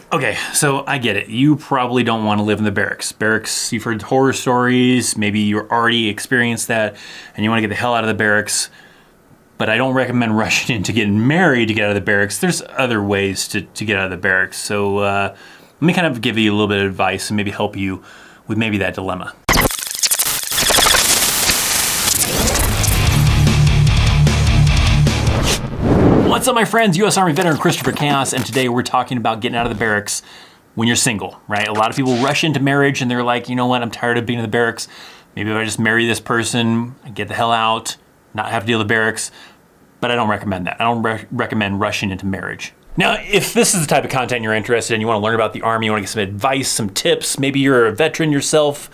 Okay, so I get it. You probably don't want to live in the barracks. Barracks, you've heard horror stories, maybe you're already experienced that, and you want to get the hell out of the barracks. But I don't recommend rushing into getting married to get out of the barracks. There's other ways to get out of the barracks. So let me kind of give you a little bit of advice and maybe help you with maybe that dilemma. What's up, my friends? U.S. Army veteran Christopher Chaos, and today we're talking about getting out of the barracks when you're single, right? A lot of people rush into marriage and they're like, you know what, I'm tired of being in the barracks. Maybe if I just marry this person, I get the hell out, not have to deal with the barracks. But I don't recommend that. I don't recommend rushing into marriage. Now, if this is the type of content you're interested in, you want to learn about the Army, you want to get some advice, some tips, maybe you're a veteran yourself,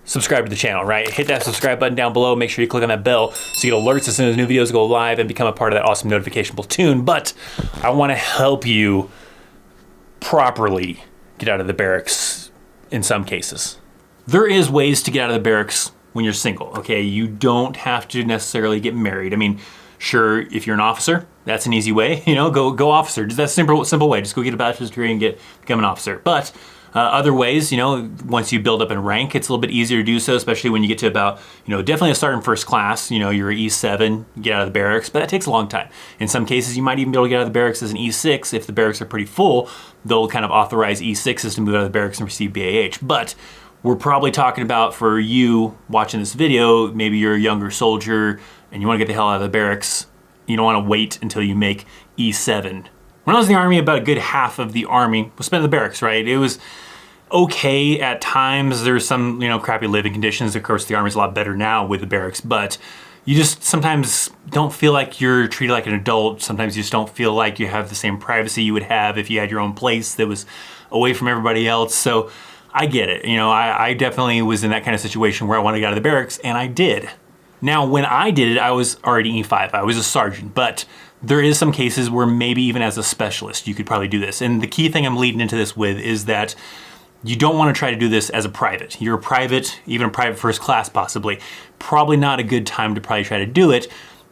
subscribe to the channel, right? Hit that subscribe button down below. Make sure you click on that bell so you get alerts as soon as new videos go live and become a part of that awesome notification platoon. But I want to help you properly get out of the barracks in some cases. There is ways to get out of the barracks when you're single, okay? You don't have to necessarily get married. I mean, sure, if you're an officer, that's an easy way, you know, go officer. Just that simple way, just go get a bachelor's degree and become an officer. But other ways, you know, once you build up in rank, it's a little bit easier to do so, especially when you get to about, you know, definitely a sergeant first class, you know, you're E7, get out of the barracks, but that takes a long time. In some cases, you might even be able to get out of the barracks as an E6. If the barracks are pretty full, they'll kind of authorize E6s to move out of the barracks and receive BAH. But we're probably talking about, for you watching this video, maybe you're a younger soldier and you want to get the hell out of the barracks. You don't want to wait until you make E7. When I was in the Army, about a good half of the Army was spent in the barracks, right? It was okay at times. There's some, you know, crappy living conditions. Of course, the Army's a lot better now with the barracks, but you just sometimes don't feel like you're treated like an adult. Sometimes you just don't feel like you have the same privacy you would have if you had your own place that was away from everybody else. So I get it. You know, I definitely was in that kind of situation where I wanted to get out of the barracks, and I did. Now, when I did it, I was already E5. I was a sergeant, but there is some cases where maybe even as a specialist, you could probably do this. And the key thing I'm leading into this with is that you don't want to try to do this as a private. You're a private, even a private first class possibly. Probably not a good time to probably try to do it.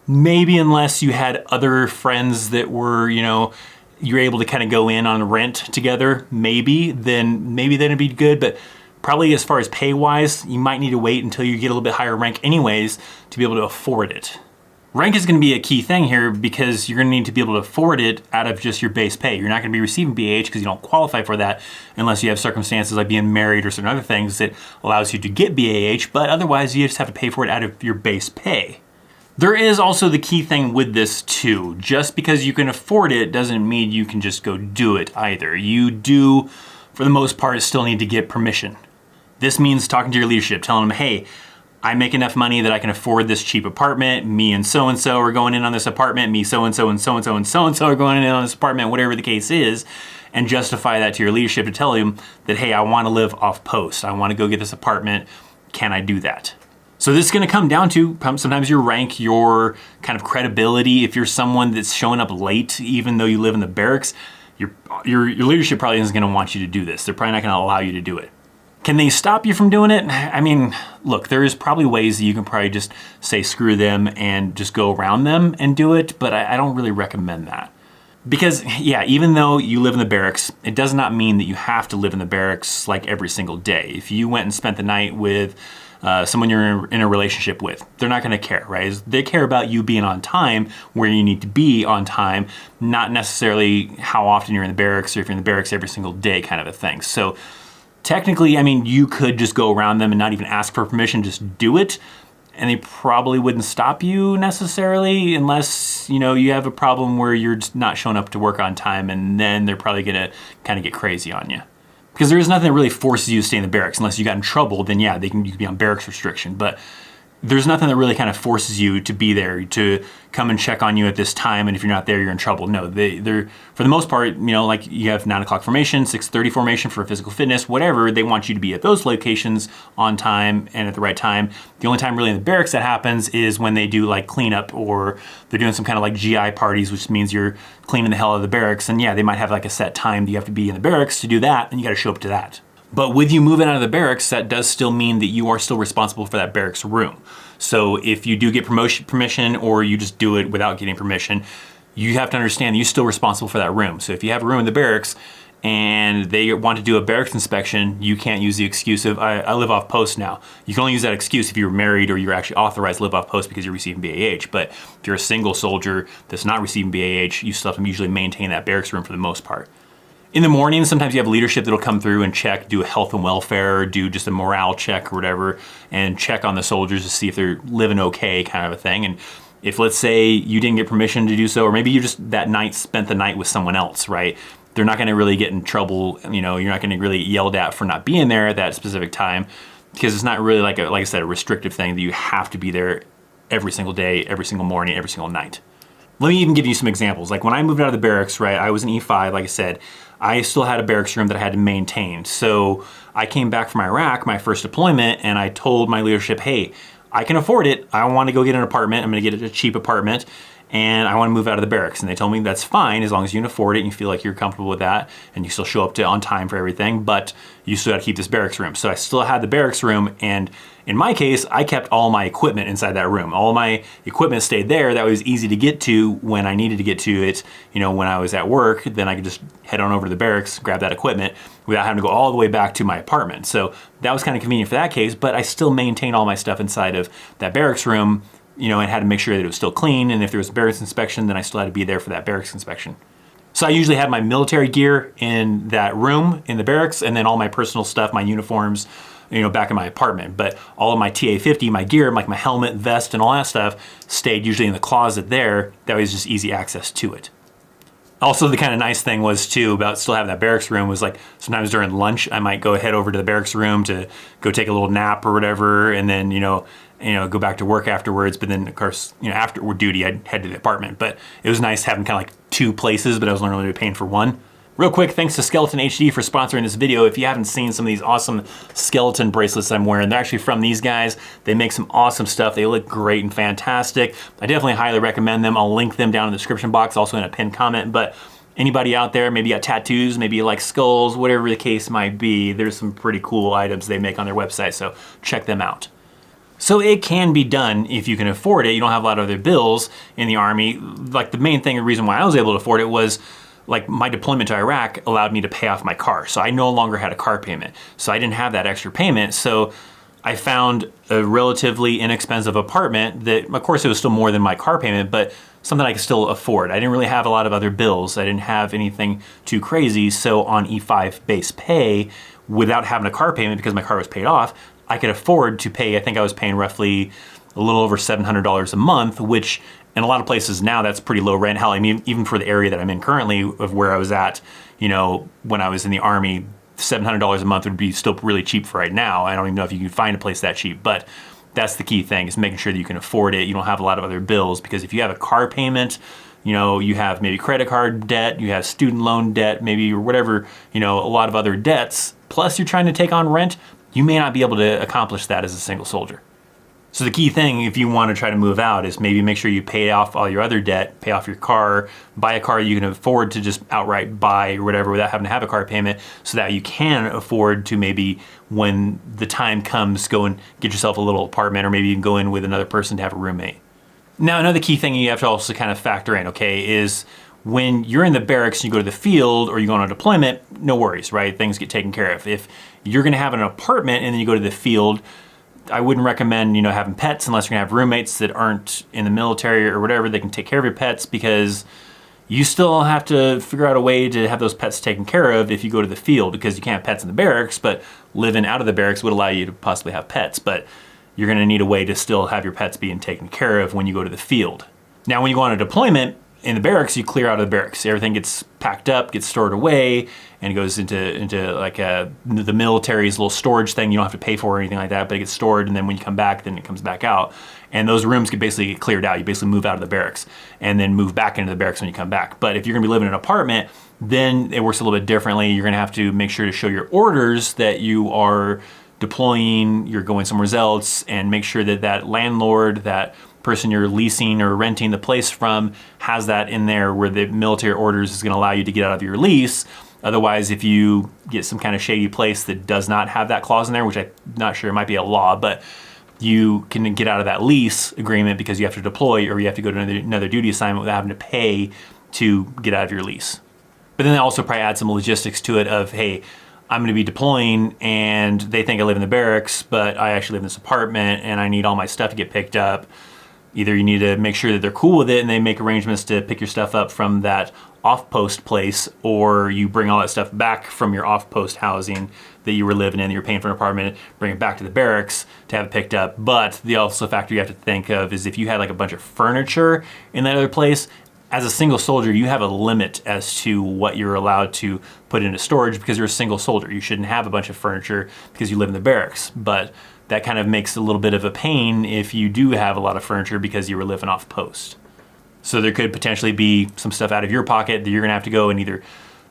Maybe unless you had other friends that were, you know, you're able to kind of go in on rent together, maybe then it'd be good. But probably as far as pay wise, you might need to wait until you get a little bit higher rank anyways to be able to afford it. Rank is going to be a key thing here because you're going to need to be able to afford it out of just your base pay. You're not going to be receiving BAH because you don't qualify for that unless you have circumstances like being married or certain other things that allows you to get BAH, but otherwise you just have to pay for it out of your base pay. There is also the key thing with this too. Just because you can afford it doesn't mean you can just go do it either. You do, for the most part, still need to get permission. This means talking to your leadership, telling them, hey, I make enough money that I can afford this cheap apartment. Me and so-and-so are going in on this apartment. Me, so-and-so, and so-and-so, and so-and-so are going in on this apartment, whatever the case is, and justify that to your leadership to tell them that, hey, I want to live off post. I want to go get this apartment. Can I do that? So this is going to come down to sometimes your rank, your kind of credibility. If you're someone that's showing up late, even though you live in the barracks, your leadership probably isn't going to want you to do this. They're probably not going to allow you to do it. Can they stop you from doing it? I mean, look, there's probably ways that you can probably just say screw them and just go around them and do it, but I don't really recommend that. Because, yeah, even though you live in the barracks, it does not mean that you have to live in the barracks like every single day. If you went and spent the night with someone you're in a relationship with, they're not going to care, right? They care about you being on time where you need to be on time, not necessarily how often you're in the barracks or if you're in the barracks every single day kind of a thing. So technically, I mean, you could just go around them and not even ask for permission, just do it. And they probably wouldn't stop you necessarily unless, you know, you have a problem where you're just not showing up to work on time, and then they're probably gonna kind of get crazy on you. Because there is nothing that really forces you to stay in the barracks. Unless you got in trouble, then yeah, you can be on barracks restriction. But there's nothing that really kind of forces you to be there, to come and check on you at this time, and if you're not there, you're in trouble. No, they're for the most part, you know, like you have 9 o'clock formation, 6:30 formation for physical fitness, whatever, they want you to be at those locations on time and at the right time. The only time really in the barracks that happens is when they do like cleanup, or they're doing some kind of like GI parties, which means you're cleaning the hell out of the barracks, and yeah, they might have like a set time that you have to be in the barracks to do that, and you gotta show up to that. But with you moving out of the barracks, that does still mean that you are still responsible for that barracks room. So if you do get permission, or you just do it without getting permission, you have to understand that you're still responsible for that room. So if you have a room in the barracks and they want to do a barracks inspection, you can't use the excuse of, I live off post now. You can only use that excuse if you're married or you're actually authorized to live off post because you're receiving BAH. But if you're a single soldier that's not receiving BAH, you still have to usually maintain that barracks room for the most part. In the morning, sometimes you have leadership that'll come through and check, do a health and welfare, do just a morale check or whatever, and check on the soldiers to see if they're living okay, kind of a thing. And if, let's say, you didn't get permission to do so, or maybe you just that night spent the night with someone else, right? They're not gonna really get in trouble, you know, you're not gonna really get yelled at for not being there at that specific time, because it's not really like I said, a restrictive thing that you have to be there every single day, every single morning, every single night. Let me even give you some examples. Like when I moved out of the barracks, right, I was in E5, like I said, I still had a barracks room that I had to maintain. So I came back from Iraq, my first deployment, and I told my leadership, hey, I can afford it. I want to go get an apartment. I'm gonna get a cheap apartment, and I want to move out of the barracks. And they told me that's fine as long as you can afford it and you feel like you're comfortable with that and you still show up on time for everything, but you still got to keep this barracks room. So I still had the barracks room, and in my case, I kept all my equipment inside that room. All my equipment stayed there. That was easy to get to when I needed to get to it. You know, when I was at work, then I could just head on over to the barracks, grab that equipment without having to go all the way back to my apartment. So that was kind of convenient for that case, but I still maintained all my stuff inside of that barracks room, you know, and had to make sure that it was still clean. And if there was a barracks inspection, then I still had to be there for that barracks inspection. So I usually had my military gear in that room in the barracks, and then all my personal stuff, my uniforms, you know, back in my apartment. But all of my TA-50, my gear, like my helmet, vest, and all that stuff stayed usually in the closet there. That was just easy access to it. Also, the kind of nice thing was too about still having that barracks room was like sometimes during lunch, I might go head over to the barracks room to go take a little nap or whatever, and then, you know, go back to work afterwards. But then of course, you know, after duty, I'd head to the apartment. But it was nice having kind of like two places, but I was only really paying for one. Real quick, thanks to SkeletonHD for sponsoring this video. If you haven't seen some of these awesome skeleton bracelets I'm wearing, they're actually from these guys. They make some awesome stuff. They look great and fantastic. I definitely highly recommend them. I'll link them down in the description box, also in a pinned comment. But anybody out there, maybe you got tattoos, maybe you like skulls, whatever the case might be, there's some pretty cool items they make on their website, so check them out. So it can be done if you can afford it. You don't have a lot of other bills in the Army. Like the main thing, the reason why I was able to afford it was like my deployment to Iraq allowed me to pay off my car. So I no longer had a car payment. So I didn't have that extra payment. So I found a relatively inexpensive apartment that, of course, it was still more than my car payment, but something I could still afford. I didn't really have a lot of other bills. I didn't have anything too crazy. So on E5 base pay, without having a car payment because my car was paid off, I could afford to pay, I think I was paying roughly a little over $700 a month, which in a lot of places now that's pretty low rent. Hell, I mean, even for the area that I'm in currently of where I was at, you know, when I was in the Army, $700 a month would be still really cheap for right now. I don't even know if you can find a place that cheap, but that's the key thing, is making sure that you can afford it. You don't have a lot of other bills, because if you have a car payment, you know, you have maybe credit card debt, you have student loan debt, maybe, or whatever, you know, a lot of other debts, plus you're trying to take on rent, you may not be able to accomplish that as a single soldier. So the key thing, if you want to try to move out, is maybe make sure you pay off all your other debt, pay off your car, buy a car you can afford to just outright buy or whatever without having to have a car payment, so that you can afford to maybe, when the time comes, go and get yourself a little apartment, or maybe you can go in with another person to have a roommate. Now, another key thing you have to also kind of factor in, okay, is when you're in the barracks and you go to the field or you go on a deployment, no worries, right? Things get taken care of. If you're gonna have an apartment and then you go to the field, I wouldn't recommend, you know, having pets unless you're gonna have roommates that aren't in the military or whatever. They can take care of your pets, because you still have to figure out a way to have those pets taken care of if you go to the field, because you can't have pets in the barracks, but living out of the barracks would allow you to possibly have pets. But you're gonna need a way to still have your pets being taken care of when you go to the field. Now, when you go on a deployment, in the barracks, you clear out of the barracks. Everything gets packed up, gets stored away, and it goes into like the military's little storage thing. You don't have to pay for or anything like that, but it gets stored, and then when you come back, then it comes back out. And those rooms can basically get cleared out. You basically move out of the barracks and then move back into the barracks when you come back. But if you're gonna be living in an apartment, then it works a little bit differently. You're gonna have to make sure to show your orders that you are deploying, you're going somewhere else, and make sure that that landlord, that person you're leasing or renting the place from, has that in there where the military orders is gonna allow you to get out of your lease. Otherwise, if you get some kind of shady place that does not have that clause in there, which I'm not sure, it might be a law, but you can get out of that lease agreement because you have to deploy or you have to go to another duty assignment without having to pay to get out of your lease. But then they also probably add some logistics to it of, hey, I'm gonna be deploying and they think I live in the barracks, but I actually live in this apartment and I need all my stuff to get picked up. Either you need to make sure that they're cool with it and they make arrangements to pick your stuff up from that off-post place, or you bring all that stuff back from your off-post housing that you were living in, you're paying for an apartment, bring it back to the barracks to have it picked up. But the also factor you have to think of is if you had like a bunch of furniture in that other place, as a single soldier, you have a limit as to what you're allowed to put into storage because you're a single soldier. You shouldn't have a bunch of furniture because you live in the barracks. But that kind of makes a little bit of a pain if you do have a lot of furniture because you were living off post. So there could potentially be some stuff out of your pocket that you're gonna have to go and either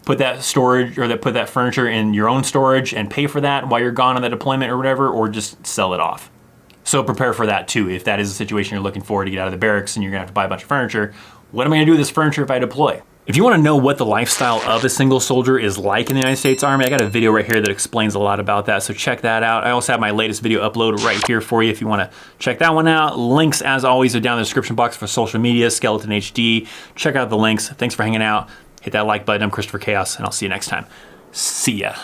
put that storage or put that furniture in your own storage and pay for that while you're gone on that deployment or whatever, or just sell it off. So prepare for that too. If that is a situation you're looking for to get out of the barracks and you're gonna have to buy a bunch of furniture, what am I gonna do with this furniture if I deploy? If you wanna know what the lifestyle of a single soldier is like in the United States Army, I got a video right here that explains a lot about that, so check that out. I also have my latest video uploaded right here for you if you wanna check that one out. Links, as always, are down in the description box for social media, SkeletonHD. Check out the links. Thanks for hanging out. Hit that like button. I'm Christopher Chaos, and I'll see you next time. See ya.